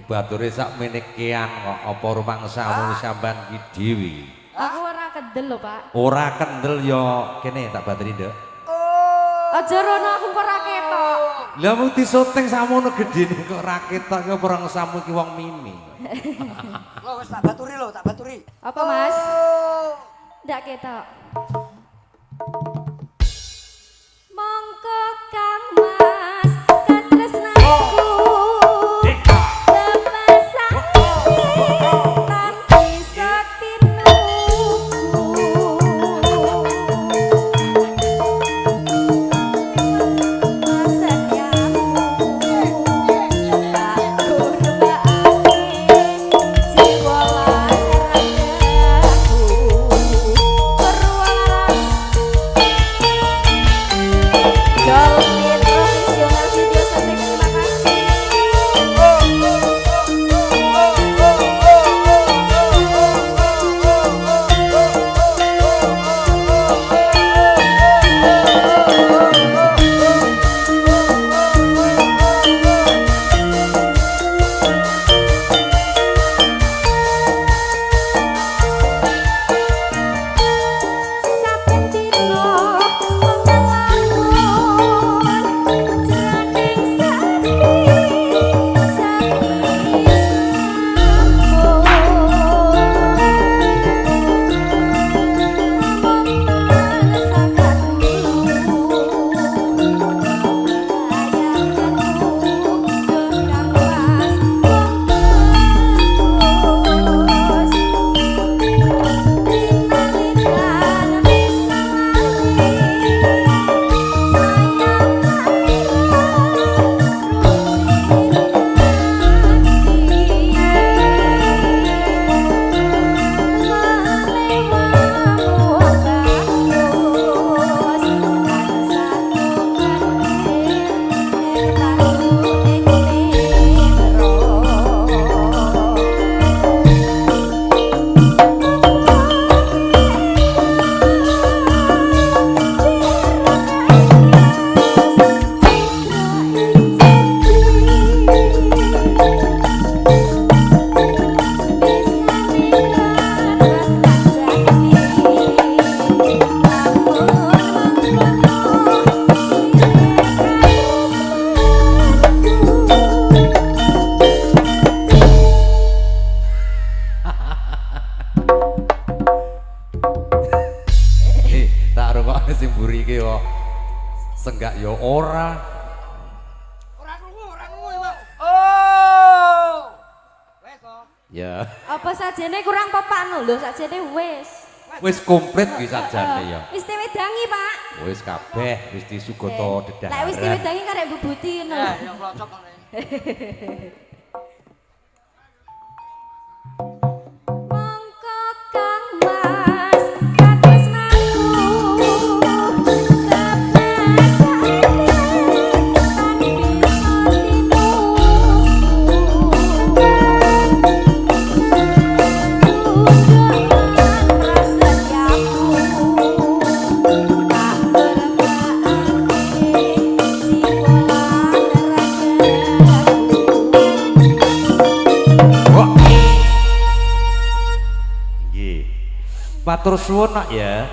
bature sak menekian kok apa rumangsamu sampean iki dhewe. Aku ora kendel lho, Pak. Ora kendel ya kene tak bateri, Nduk. Aja rono aku kok ora ketok. Lah mung disoting samono gedene kok ora ketok ki rumangsamu iki wong mini. Lho wis tak baturi lho, tak baturi. Apa, Mas? Ndak ketok. Mongko Kang Mas katresnaku. Senggak ya ora. Ora krungu ya, Pak. Oh. Wes kok. Ya. Apa sajene kurang pepan lho, sajene wis. Wis komplit ki sajane ya. Wis diwedangi, Pak. Wis kabeh wis disugoto dedaharan. Lek wis diwedangi karek bubuti ngono. Ya, yang klocok ngene. Mongko Kang Mas katresnaku Matur suwun nak ya.